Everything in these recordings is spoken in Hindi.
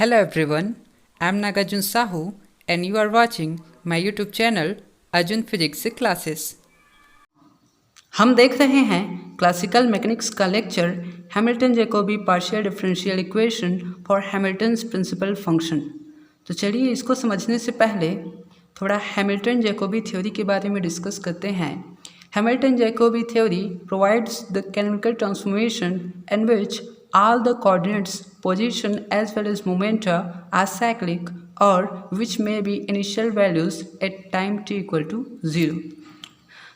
Hello everyone, I am Nagarjun Sahu and you are watching my YouTube channel Arjun Physics Classes। हम देख रहे हैं क्लासिकल मैकेनिक्स का lecture Hamilton Jacobi partial differential equation for Hamilton's principal function. तो चलिए इसको समझने से पहले थोड़ा हैमिल्टन जैकोबी थ्योरी के बारे में डिस्कस करते हैं। Hamilton Jacobi theory provides the canonical transformation in which all the coordinates position as well as momenta are cyclic or which may be initial values at time t equal to 0।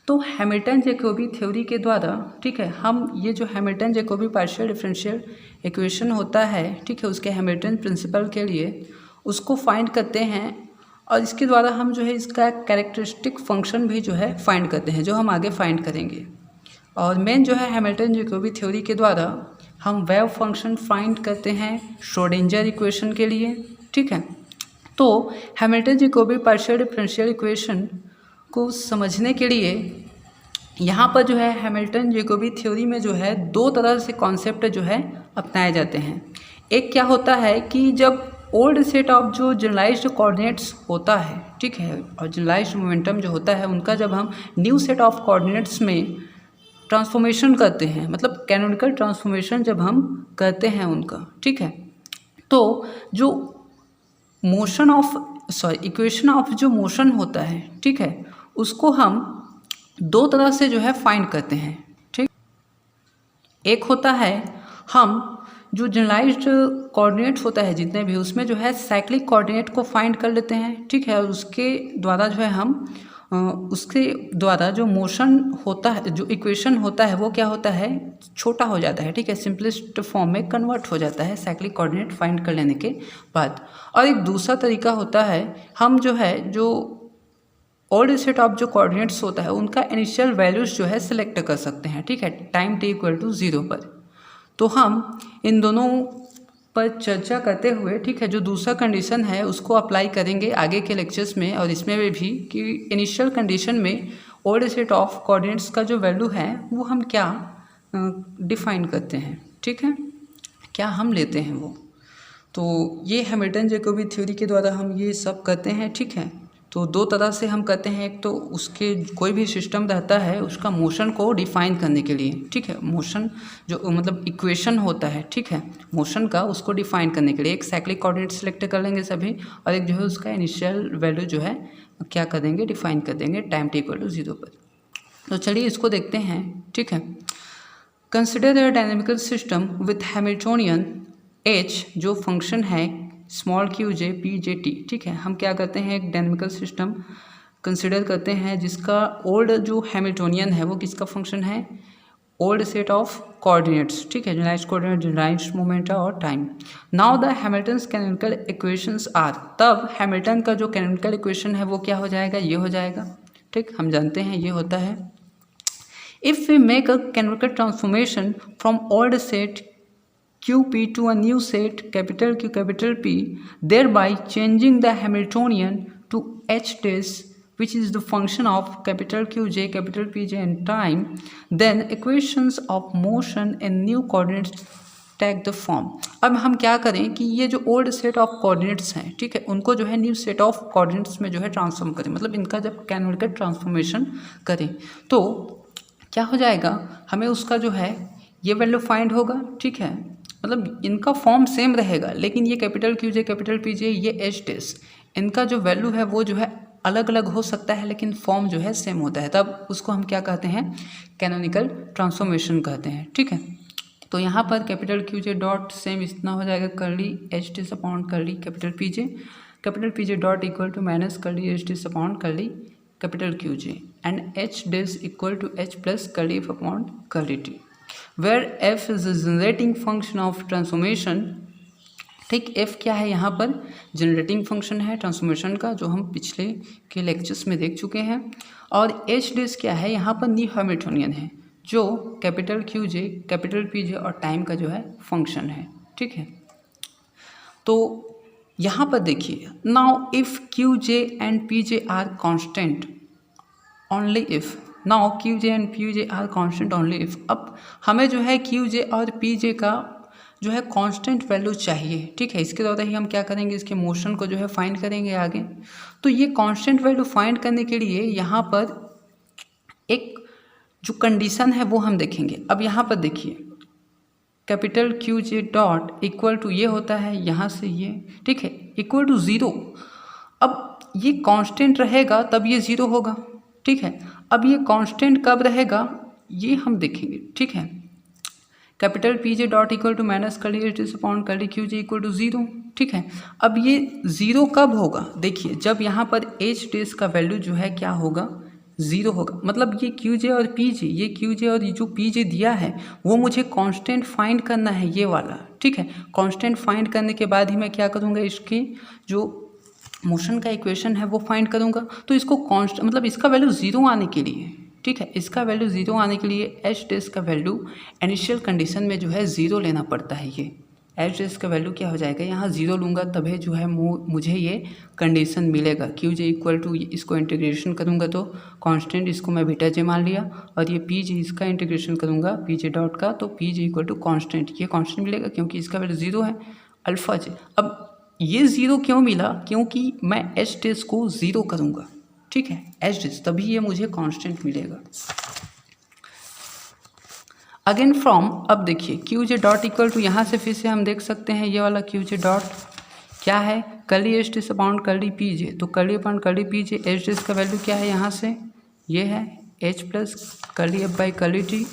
तो हैमिल्टन जैकोबी थ्योरी के द्वारा ठीक है हम ये जो Hamilton Jacobi partial differential equation होता है ठीक है उसके हैमिल्टन प्रिंसिपल के लिए उसको फाइंड करते हैं और इसके द्वारा हम जो है इसका कैरेक्टरिस्टिक फंक्शन भी जो है फाइंड करते हैं जो हम आगे फाइंड करेंगे। और मेन जो है हैमिल्टन जैकोबी थ्योरी के द्वारा हम वेव फंक्शन फाइंड करते हैं श्रोडिंजर इक्वेशन के लिए ठीक है। तो Hamilton Jacobi partial differential equation को समझने के लिए यहाँ पर जो है हैमिल्टन जैकोबी थ्योरी में जो है दो तरह से कॉन्सेप्ट जो है अपनाए जाते हैं। एक क्या होता है कि जब ओल्ड सेट ऑफ जो जनरलाइज्ड कोऑर्डिनेट्स होता है ठीक है और जनरलाइज्ड मोमेंटम जो होता है उनका जब हम न्यू सेट ऑफ कोऑर्डिनेट्स में ट्रांसफॉर्मेशन करते हैं मतलब कैनोनिकल ट्रांसफॉर्मेशन जब हम करते हैं उनका ठीक है तो जो मोशन ऑफ इक्वेशन ऑफ जो मोशन होता है ठीक है उसको हम दो तरह से जो है फाइंड करते हैं ठीक। एक होता है हम जो जनरलाइज्ड कोऑर्डिनेट्स होता है जितने भी उसमें जो है साइक्लिक कोऑर्डिनेट को फाइंड कर लेते हैं ठीक है और उसके द्वारा जो है हम उसके द्वारा जो मोशन होता है जो इक्वेशन होता है वो क्या होता है छोटा हो जाता है ठीक है सिंपलेस्ट फॉर्म में कन्वर्ट हो जाता है साइक्लिक कोऑर्डिनेट फाइंड कर लेने के बाद। और एक दूसरा तरीका होता है हम जो है जो ओल्ड सेट ऑफ जो कोऑर्डिनेट्स होता है उनका इनिशियल वैल्यूज जो है सिलेक्ट कर सकते हैं ठीक है टाइम t इक्वल टू 0 पर। तो हम इन दोनों पर चर्चा करते हुए ठीक है जो दूसरा कंडीशन है उसको अप्लाई करेंगे आगे के लेक्चर्स में और इसमें भी कि इनिशियल कंडीशन में ओल्ड सेट ऑफ कोऑर्डिनेट्स का जो वैल्यू है वो हम क्या डिफाइन करते हैं ठीक है क्या हम लेते हैं वो। तो ये हैमिल्टन जैकोबी थ्योरी के द्वारा हम ये सब करते हैं ठीक है। तो दो तरह से हम करते हैं एक तो उसके कोई भी सिस्टम रहता है उसका मोशन को डिफाइन करने के लिए ठीक है मोशन जो मतलब इक्वेशन होता है ठीक है मोशन का उसको डिफाइन करने के लिए एक साइक्लिक कोऑर्डिनेट सेलेक्ट कर लेंगे सभी और एक जो है उसका इनिशियल वैल्यू जो है क्या कर देंगे डिफाइन कर देंगे टाइम t इक्वल टू 0 पर। तो चलिए इसको देखते हैं ठीक है। Consider a dynamical system with Hamiltonian h जो फंक्शन है स्मॉल क्यू जे पी जे टी ठीक है। हम क्या करते हैं एक डायनेमिकल सिस्टम कंसिडर करते हैं जिसका ओल्ड जो हैमिल्टोनियन है वो किसका फंक्शन है ओल्ड सेट ऑफ कोऑर्डिनेट्स ठीक है जनरलाइज्ड कोऑर्डिनेट जनरलाइज्ड मोमेंटा और time. Now the Hamilton's canonical equations are तब हैमिल्टन का जो कैनोनिकल इक्वेशन है वो क्या हो जाएगा ये हो जाएगा ठीक हम जानते हैं ये होता है if we make a canonical transformation from old set QP to a new set capital Q capital P thereby changing the Hamiltonian to H dash which is the function of capital QJ capital PJ and time then equations of motion in new coordinates take the form। अब हम क्या करें कि ये जो ओल्ड सेट ऑफ कोऑर्डिनेट्स हैं ठीक है उनको जो है न्यू सेट ऑफ कोऑर्डिनेट्स में जो है ट्रांसफॉर्म करें मतलब इनका जब कैनोनिकल ट्रांसफॉर्मेशन करें तो क्या हो जाएगा हमें उसका जो है ये वैल्यू फाइंड होगा ठीक है मतलब इनका फॉर्म सेम रहेगा लेकिन ये capital Q J capital P जे ये एच डेस इनका जो वैल्यू है वो जो है अलग अलग हो सकता है लेकिन फॉर्म जो है सेम होता है तब उसको हम क्या कहते हैं कैनोनिकल ट्रांसफॉर्मेशन कहते हैं ठीक है। तो यहाँ पर कैपिटल क्यू जे डॉट सेम इतना हो जाएगा curly h days upon curly capital P J dot equal to minus curly h days upon curly capital Q j and h dash equal to h plus curly f upon curly t where f is the generating function of transformation ठीक f क्या है यहाँ पर जनरेटिंग फंक्शन है ट्रांसफॉर्मेशन का जो हम पिछले के लेक्चर्स में देख चुके हैं और h डेस क्या है यहाँ पर न्यू हैमिल्टोनियन है जो capital Q J capital P जे और टाइम का जो है फंक्शन है ठीक है। तो यहाँ पर देखिए now if Q j and P J are constant only if now Q j and P J are constant only if अब हमें जो है क्यू जे और पी जे का जो है कांस्टेंट वैल्यू चाहिए, ठीक है। इसके द्वारा ही हम क्या करेंगे, इसके मोशन को जो है फाइंड करेंगे आगे। तो ये कांस्टेंट वैल्यू फाइंड करने के लिए यहाँ पर एक जो कंडीशन है वो हम देखेंगे। अब यहाँ पर देखिए capital Q J dot equal to ये होता है यहाँ से ये, ठीक है, इक्वल टू 0। अब ये कांस्टेंट रहेगा तब ये 0 होगा, ठीक है। अब ये कांस्टेंट कब रहेगा ये हम देखेंगे, ठीक है। Capital P J dot equal to minus curly H days upon curly Q J equal to 0, ठीक है। अब ये 0 कब होगा, देखिए जब यहाँ पर एच डेस का वैल्यू जो है क्या होगा, 0 होगा। मतलब ये क्यू जे और पी जे, ये क्यू जे और ये जो पी जे दिया है वो मुझे कांस्टेंट फाइंड करना है, ये वाला, ठीक है। कांस्टेंट फाइंड करने के बाद ही मैं क्या करूँगा, इसकी जो मोशन का इक्वेशन है वो फाइंड करूँगा। तो इसको कांस्टेंट मतलब इसका वैल्यू 0 आने के लिए, ठीक है, इसका वैल्यू 0 आने के लिए एच डेस का वैल्यू इनिशियल कंडीशन में जो है 0 लेना पड़ता है। ये एच डेस का वैल्यू क्या हो जाएगा, यहाँ 0 लूँगा तभी जो है मुझे ये कंडीशन मिलेगा। क्यू जे इक्वल टू, इसको इंटीग्रेशन करूँगा तो कांस्टेंट इसको मैं बीटा जे मान लिया, और ये पी जे इसका इंटीग्रेशन करूँगा पी जे डॉट का, तो P J equal to constant, ये कांस्टेंट मिलेगा क्योंकि इसका वैल्यू 0 है, अल्फा जे। अब ये 0 क्यों मिला, क्योंकि मैं एच डेस को 0 करूँगा, ठीक है, एच डेस, तभी ये मुझे कांस्टेंट मिलेगा। अगेन फ्रॉम, अब देखिए Q J dot equal to, यहाँ से फिर से हम देख सकते हैं ये वाला क्यू जे डॉट क्या है, कर्ली एच डेस अपॉन कर्ली पी जे। तो curly upon curly p j, h dash का वैल्यू क्या है, यहाँ से ये है h plus curly F by curly t,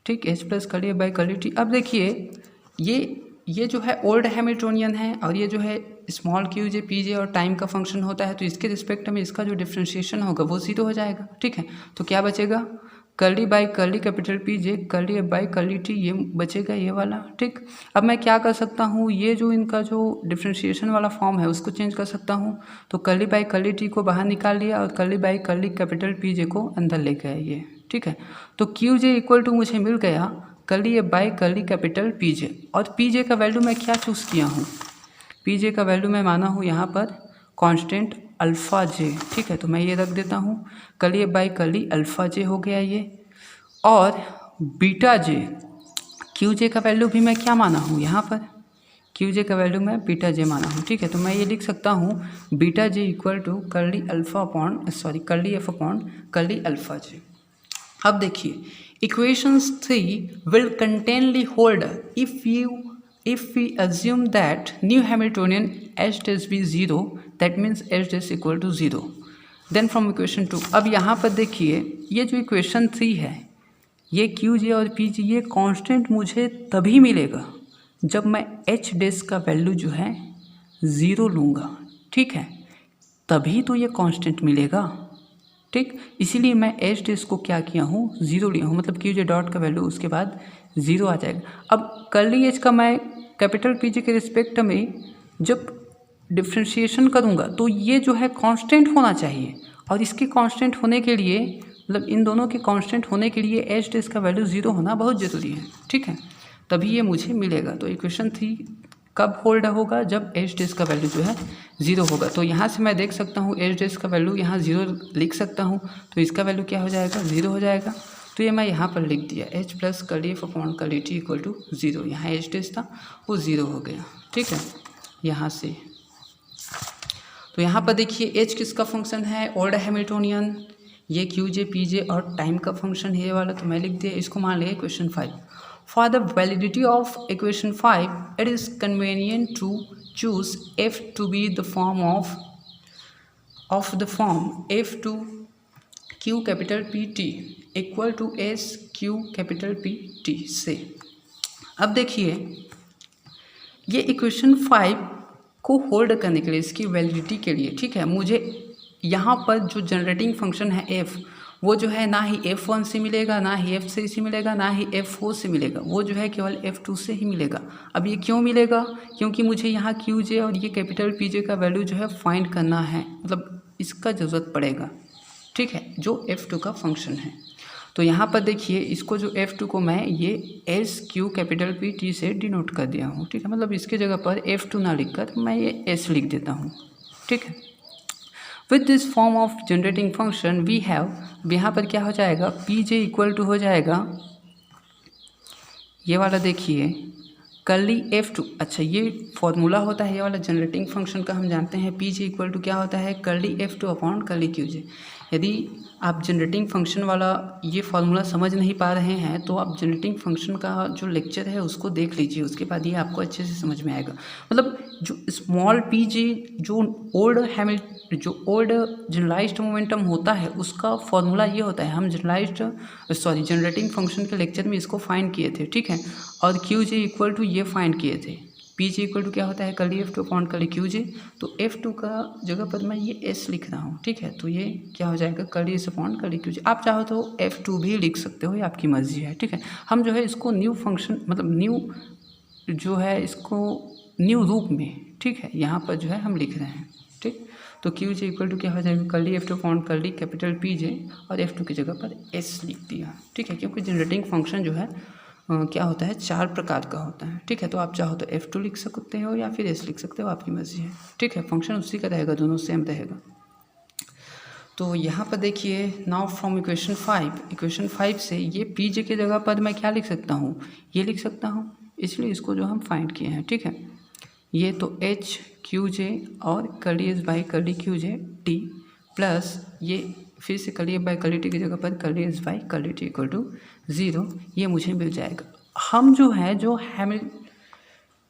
ठीक, h plus curly F by curly t. अब देखिए ये जो है ओल्ड हैमिल्टोनियन है, और ये जो है स्मॉल क्यू जे पी जे और टाइम का फंक्शन होता है, तो इसके रिस्पेक्ट में इसका जो डिफ्रेंशिएशन होगा वो 0 हो जाएगा, ठीक है। तो क्या बचेगा, curly by curly capital P J curly F by curly T, ये बचेगा ये वाला, ठीक। अब मैं क्या कर सकता हूँ, ये जो इनका जो डिफ्रेंशिएशन वाला फॉर्म है उसको चेंज कर सकता हूँ। तो कर्ली बाई कर्ली टी को बाहर निकाल लिया और curly by curly capital P जे को अंदर ले गए ये, ठीक है। तो क्यू जे इक्वल टू मुझे मिल गया curly F by curly capital P जे, और पी जे का वैल्यू मैं क्या चूज़ किया हूँ, पी जे का वैल्यू मैं माना हूँ यहाँ पर कांस्टेंट अल्फ़ा जे, ठीक है। तो मैं ये रख देता हूँ curly F by curly alpha j हो गया ये, और बीटा जे, क्यू जे का वैल्यू भी मैं क्या माना हूँ यहाँ पर, क्यू जे का वैल्यू मैं बीटा जे माना हूँ, ठीक है। तो मैं ये लिख सकता हूँ beta j equal to curly alpha upon curly F upon curly alpha j. अब देखिए equations 3 will containly hold if we assume that new Hamiltonian h dash be 0, that means h dash equal to 0. Then from equation 2, अब यहाँ पर देखिए ये जो इक्वेशन 3 है, ये क्यू जे और पी जे, ये कांस्टेंट मुझे तभी मिलेगा जब मैं एच डैश का वैल्यू जो है 0 लूँगा, ठीक है, तभी तो ये कांस्टेंट मिलेगा, ठीक। इसीलिए मैं एच डैश को क्या किया हूँ, 0 लिया हूँ, मतलब क्यू जे डॉट का वैल्यू उसके बाद 0 आ जाएगा। अब कर्ली एच का मैं कैपिटल पी जे के रिस्पेक्ट में जब डिफ्रेंशिएशन करूँगा तो ये जो है कांस्टेंट होना चाहिए, और इसके कांस्टेंट होने के लिए, मतलब इन दोनों के कांस्टेंट होने के लिए एच डैश का वैल्यू 0 होना बहुत ज़रूरी है, ठीक है, तभी ये मुझे मिलेगा। तो इक्वेशन 3 कब होल्ड होगा, जब एच डैश का वैल्यू जो है 0 होगा। तो यहाँ से मैं देख सकता हूँ एच डैश का वैल्यू यहाँ 0 लिख सकता हूँ, तो इसका वैल्यू क्या हो जाएगा, 0 हो जाएगा। तो ये मैं यहाँ पर लिख दिया H plus curly F upon curly T equal to 0, यहाँ एच डैश था वो 0 हो गया, ठीक है, यहाँ से। तो यहाँ पर देखिए एच किसका फंक्शन है, ओल्ड हैमिल्टोनियन, ये क्यू जे पी जे और टाइम का फंक्शन है ये वाला, तो मैं लिख दिया, इसको मान लिया equation 5। For the validity of equation 5, it is convenient to choose f to be the form of the form f to q capital P t equal to s q capital P t से। अब देखिए ये इक्वेशन 5 को होल्ड करने के लिए, इसकी वैलिडिटी के लिए, ठीक है, मुझे यहाँ पर जो जनरेटिंग फंक्शन है f, वो जो है ना ही f1 से मिलेगा, ना ही f3 से मिलेगा, ना ही f4 से मिलेगा, वो जो है केवल f2 से ही मिलेगा। अब ये क्यों मिलेगा, क्योंकि मुझे यहाँ क्यू जे और ये कैपिटल पी जे का वैल्यू जो है फाइंड करना है, मतलब इसका ज़रूरत पड़ेगा, ठीक है, जो f2 का फंक्शन है। तो यहाँ पर देखिए इसको जो f2 को मैं ये S Q capital P T से डिनोट कर दिया हूँ, ठीक है, मतलब इसके जगह पर f2 ना लिखकर मैं ये s लिख देता हूँ, ठीक है। With this form of generating function we have, यहाँ पर क्या हो जाएगा, पी जे इक्वल टू हो जाएगा ये वाला, देखिए कर्ली F2, अच्छा ये फॉर्मूला होता है ये वाला जनरेटिंग फंक्शन का, हम जानते हैं पी जे इक्वल टू क्या होता है, curly F2 upon curly Q j. यदि आप जनरेटिंग फंक्शन वाला ये फार्मूला समझ नहीं पा रहे हैं तो आप जनरेटिंग फंक्शन का जो लेक्चर है उसको देख लीजिए, उसके बाद ये आपको अच्छे से समझ में आएगा। मतलब जो स्मॉल पी जे जो ओल्ड जनरलाइज्ड मोमेंटम होता है उसका फॉर्मूला ये होता है, हम जनरेटिंग फंक्शन के लेक्चर में इसको फाइंड किए थे, ठीक है। और क्यू जे इक्वल टू ये फाइंड किए थे, पी जे इक्वल टू क्या होता है, curly F2 upon curly Q j. तो F2 का जगह पर मैं ये S लिख रहा हूँ, ठीक है। तो ये क्या हो जाएगा, curly S upon curly Q j. आप चाहो तो F2 भी लिख सकते हो, ये आपकी मर्जी है, ठीक है। हम जो है इसको न्यू फंक्शन मतलब न्यू जो है इसको न्यू रूप में, ठीक है, यहाँ पर जो है हम लिख रहे हैं, ठीक। तो क्यू जे इक्वल टू क्या हो जाएगा, curly F2 upon curly capital P जे और F2 की जगह पर S लिख दिया, ठीक है। क्योंकि जनरेटिंग फंक्शन जो है क्या होता है, 4 प्रकार का होता है, ठीक है। तो आप चाहो तो F2 लिख सकते हो या फिर S लिख सकते हो, आपकी मर्जी है, ठीक है। फंक्शन उसी का रहेगा, दोनों सेम रहेगा। तो यहाँ पर देखिए, नाउ फ्रॉम इक्वेशन 5 से ये पी जे की जगह पर मैं क्या लिख सकता हूँ, ये लिख सकता हूँ, इसलिए इसको जो हम फाइंड किए हैं, ठीक है। ये तो H क्यू जे और curly S by curly Q J T plus ये फिर से curly F by curly T की जगह पर curly S by curly T equal to 0, ये मुझे मिल जाएगा। हम जो है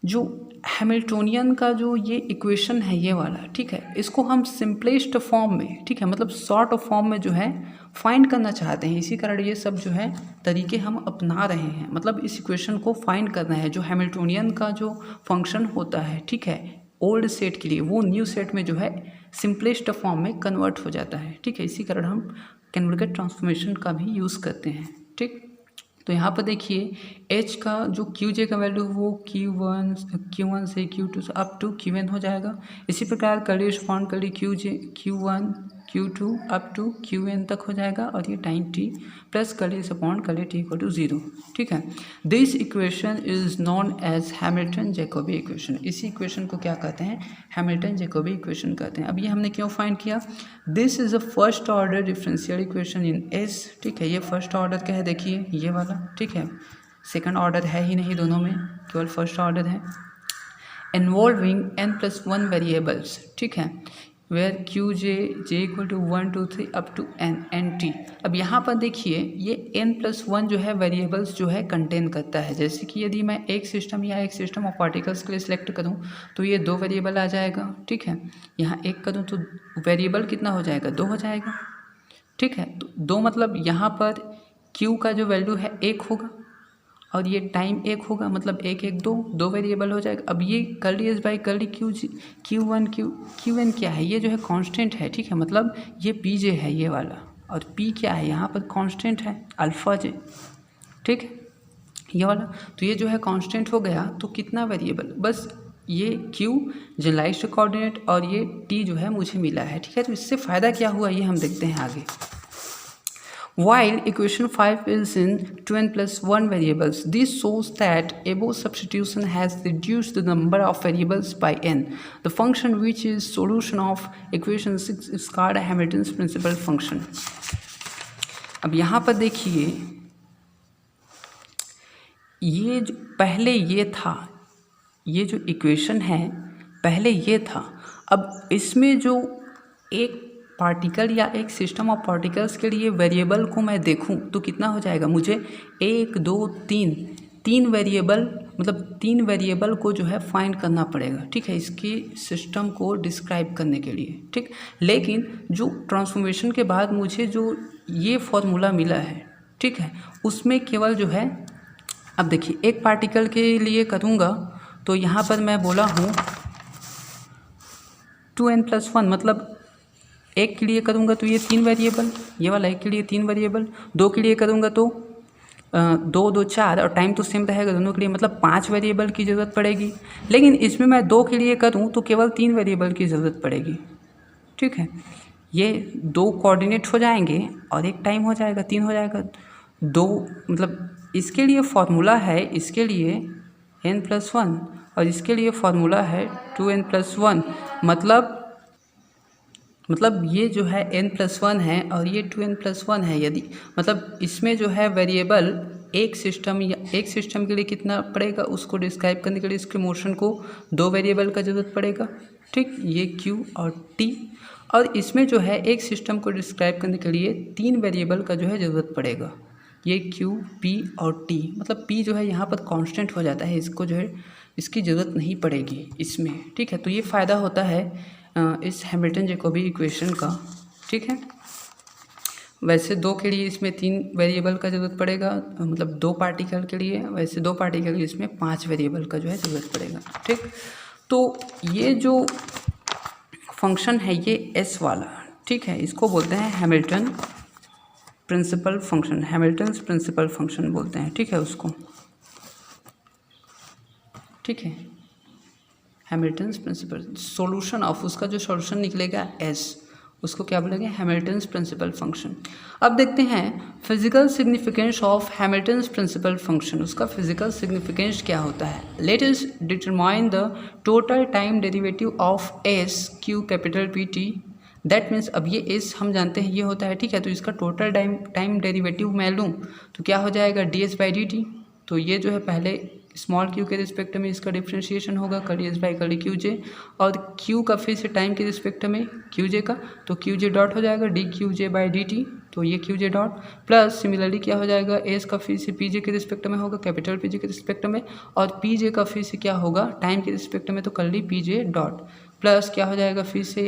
जो हैमिल्टोनियन का जो ये इक्वेशन है ये वाला, ठीक है, इसको हम सिंपलेस्ट फॉर्म में, ठीक है, मतलब शॉर्ट फॉर्म में जो है फाइंड करना चाहते हैं, इसी कारण ये सब जो है तरीके हम अपना रहे हैं। मतलब इस इक्वेशन को फाइंड करना है, जो हैमिल्टोनियन का जो फंक्शन होता है, ठीक है, ओल्ड सेट के लिए वो न्यू सेट में जो है सिंपलेस्ट फॉर्म में कन्वर्ट हो जाता है, ठीक है। इसी कारण हम कन्वर्जेंट ट्रांसफॉर्मेशन का भी यूज़ करते हैं, ठीक। तो यहाँ पर देखिए H का जो क्यू जे का वैल्यू वो Q1 से Q2 से अप टू Qn हो जाएगा। इसी प्रकार curly S upon curly Q1 Q2 up to Qn तक हो जाएगा, और ये time t plus curly S upon curly t equal to 0, ठीक है। This equation is known as Hamilton Jacobi equation. इसी इक्वेशन को क्या कहते हैं, हैमिल्टन जैकोबी इक्वेशन कहते हैं। अब ये हमने क्यों फाइंड किया, this is a first order differential equation in S, ठीक है। ये फर्स्ट ऑर्डर का है, देखिए ये वाला, ठीक है। सेकंड ऑर्डर है ही नहीं दोनों में, केवल फर्स्ट ऑर्डर है। इन्वॉल्विंग n+1 वेरिएबल्स, ठीक है, where Q J equal to 1 2 3 up to n t। अब यहाँ पर देखिए ये n+1 जो है वेरिएबल्स जो है कंटेन करता है। जैसे कि यदि मैं एक सिस्टम ऑफ पार्टिकल्स के लिए सिलेक्ट करूँ तो ये 2 वेरिएबल आ जाएगा, ठीक है। यहाँ एक करूँ तो वेरिएबल कितना हो जाएगा, 2 हो जाएगा, ठीक है। तो 2 मतलब यहाँ पर q का जो वैल्यू है 1 होगा और ये टाइम 1 होगा, मतलब 1 1 2 वेरिएबल हो जाएगा। अब ये curly S by curly Qn क्या है, ये जो है कांस्टेंट है, ठीक है। मतलब ये पी जे है ये वाला, और पी क्या है यहाँ पर कांस्टेंट है अल्फा जे, ठीक है, ये वाला। तो ये जो है कांस्टेंट हो गया, तो कितना वेरिएबल, बस ये Q जनरलाइज्ड कोऑर्डिनेट और ये T जो है मुझे मिला है, ठीक है। तो इससे फ़ायदा क्या हुआ ये हम देखते हैं आगे। While equation 5 is in 2n+1 variables, this shows that above substitution has reduced the number of variables by n. The function which is solution of equation 6 is called Hamilton's principal function. अब यहाँ पर देखिए ये जो पहले ये था, ये जो इक्वेशन है पहले ये था। अब इसमें जो एक पार्टिकल या एक सिस्टम ऑफ पार्टिकल्स के लिए वेरिएबल को मैं देखूं तो कितना हो जाएगा, मुझे 1 2 3 वेरिएबल, मतलब 3 वेरिएबल को जो है फाइंड करना पड़ेगा, ठीक है, इसकी सिस्टम को डिस्क्राइब करने के लिए, ठीक। लेकिन जो ट्रांसफॉर्मेशन के बाद मुझे जो ये फॉर्मूला मिला है, ठीक है, उसमें केवल जो है, अब देखिए एक पार्टिकल के लिए करूँगा तो यहाँ पर मैं बोला हूँ 2n+1, मतलब एक के लिए करूँगा तो ये 3 वेरिएबल, ये वाला एक के लिए 3 वेरिएबल, 2 के लिए करूँगा तो 2 2 4, और टाइम तो सेम रहेगा दोनों के लिए, मतलब 5 वेरिएबल की ज़रूरत पड़ेगी। लेकिन इसमें मैं 2 के लिए करूँ तो केवल 3 वेरिएबल की ज़रूरत पड़ेगी, ठीक है। ये 2 कोऑर्डिनेट हो जाएंगे और एक टाइम हो जाएगा, 3 हो जाएगा। 2 मतलब इसके लिए फॉर्मूला है, इसके लिए n+1 और इसके लिए फॉर्मूला है 2n+1, मतलब ये जो है n+1 है और ये 2n+1 है। यदि मतलब इसमें जो है वेरिएबल एक सिस्टम के लिए कितना पड़ेगा, उसको डिस्क्राइब करने के लिए इसके मोशन को 2 वेरिएबल का ज़रूरत पड़ेगा, ठीक, ये Q और T। और इसमें जो है एक सिस्टम को डिस्क्राइब करने के लिए 3 वेरिएबल का जो है ज़रूरत पड़ेगा, ये Q, P और T। मतलब P जो है यहाँ पर कांस्टेंट हो जाता है, इसको जो है इसकी ज़रूरत नहीं पड़ेगी इसमें, ठीक है। तो ये फ़ायदा होता है इस हैमिल्टन जैकोबी इक्वेशन का, ठीक है। वैसे 2 के लिए इसमें 3 वेरिएबल का ज़रूरत पड़ेगा, मतलब 2 पार्टिकल के लिए, वैसे 2 पार्टिकल के लिए इसमें 5 वेरिएबल का जो है ज़रूरत पड़ेगा, ठीक। तो ये जो फंक्शन है ये S वाला, ठीक है, इसको बोलते हैं Hamilton principal function, Hamilton's principal function बोलते हैं, ठीक है उसको, ठीक है। हैमिल्टन्स प्रिंसिपल सॉल्यूशन ऑफ, उसका जो सॉल्यूशन निकलेगा S, उसको क्या बोलेंगे, हैमिल्टन्स प्रिंसिपल फंक्शन। अब देखते हैं physical significance of Hamilton's principal function, उसका फिजिकल सिग्निफिकेंस क्या होता है। Let us determine the total time derivative of S Q capital P T. That means अब ये एस हम जानते हैं ये होता है, ठीक है, तो इसका टोटल टाइम डेरिवेटिव मैं लूँ तो क्या हो जाएगा, D S by D T. तो ये जो है पहले स्मॉल क्यू के रिस्पेक्ट में इसका डिफ्रेंशिएशन होगा, curly S by curly Q जे, और क्यू का फिर से टाइम के रिस्पेक्ट में क्यू जे का, तो क्यू जे डॉट हो जाएगा D Q J by D T, तो ये Q J dot plus similarly क्या हो जाएगा, एस का फिर से पी जे के रिस्पेक्ट में होगा, कैपिटल पी जे के रिस्पेक्ट में, और पी जे का फिर से क्या होगा टाइम के रिस्पेक्ट में, तो curly p J dot plus क्या हो जाएगा फिर से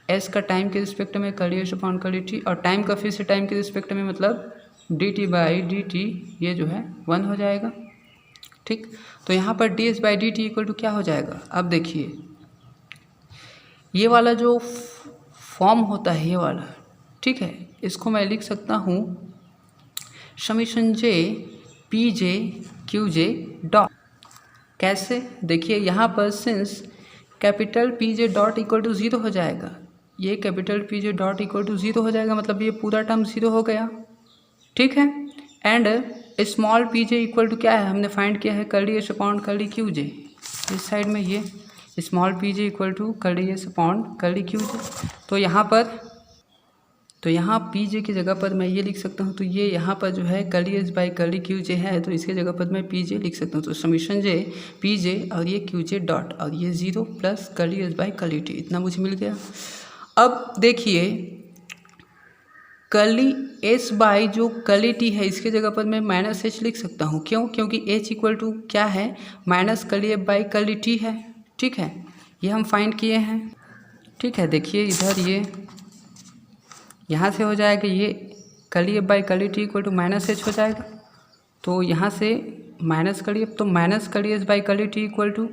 एस का टाइम के रिस्पेक्ट में curly s upon curly T, और टाइम का फिर से टाइम के रिस्पेक्ट में मतलब D T by D T, ये जो है 1 हो जाएगा, ठीक। तो यहाँ पर D S by D T equal to क्या हो जाएगा, अब देखिए ये वाला जो फॉर्म होता है ये वाला, ठीक है, इसको मैं लिख सकता हूँ summation J P J Q जे डॉट। कैसे, देखिए यहाँ पर since capital P J dot equal to 0 हो जाएगा, ये capital P J dot equal to 0 हो जाएगा, मतलब ये पूरा टर्म 0 हो गया, ठीक है। And small p J equal to क्या है, हमने फाइंड किया है curly s upon curly Q j, इस साइड में ये small p J equal to curly s upon curly Q j. तो यहाँ पी जे की जगह पर मैं ये लिख सकता हूँ, तो ये यहाँ पर जो है curly S by curly Q j है, तो इसके जगह पर मैं पी जे लिख सकता हूँ, तो समीशन जे पी जे और ये क्यू जे डॉट और ये 0 plus curly S by curly T, इतना मुझे मिल गया। अब देखिए कर्ली एस बाई जो कर्ली टी है इसके जगह पर मैं माइनस एच लिख सकता हूँ, क्यों, क्योंकि एच इक्वल टू क्या है, minus curly F by curly T है, ठीक है, ये हम फाइंड किए हैं, ठीक है। देखिए इधर ये यहाँ से हो जाएगा ये curly F by curly T equal to minus H हो जाएगा, तो यहाँ से माइनस कर्ली एफ, तो minus curly S by curly T equal to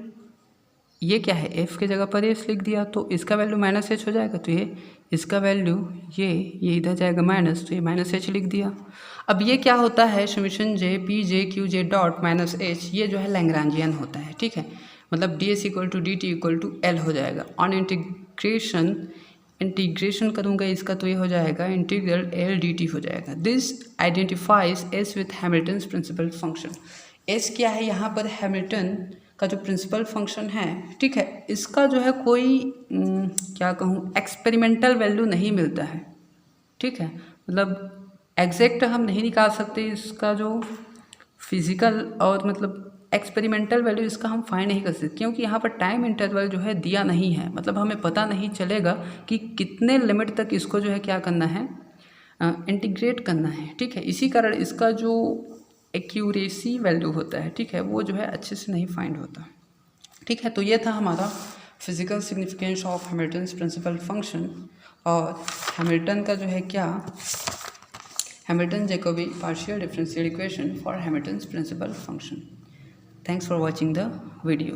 ये क्या है, एफ के जगह पर एस लिख दिया, तो इसका वैल्यू माइनस एच हो जाएगा, तो ये इसका वैल्यू ये इधर जाएगा माइनस, तो ये माइनस एच लिख दिया। अब ये क्या होता है, summation J P J Q जे डॉट माइनस एच, ये जो है लैग्रांजियन होता है, ठीक है, मतलब D S equal to D T equal to L हो जाएगा। ऑन इंटीग्रेशन करूँगा इसका, तो ये हो जाएगा इंटीग्रल एल डी टी हो जाएगा। This identifies S with Hamilton's principal function. S क्या है यहाँ पर, हैमिल्टन का जो प्रिंसिपल फंक्शन है, ठीक है, इसका जो है कोई क्या कहूँ एक्सपेरिमेंटल वैल्यू नहीं मिलता है, ठीक है, मतलब एग्जैक्ट हम नहीं निकाल सकते इसका जो फिजिकल और मतलब एक्सपेरिमेंटल वैल्यू इसका हम फाइंड नहीं कर सकते, क्योंकि यहाँ पर टाइम इंटरवल जो है दिया नहीं है, मतलब हमें पता नहीं चलेगा कि कितने लिमिट तक इसको जो है क्या करना है, इंटीग्रेट करना है, ठीक है। इसी कारण इसका जो एक्यूरेसी वैल्यू होता है, ठीक है, वो जो है अच्छे से नहीं फाइंड होता, ठीक है। तो ये था हमारा physical significance of Hamilton's principal function, और हैमिल्टन का जो है क्या, Hamilton Jacobi partial differential equation for Hamilton's principal function. Thanks for watching the video.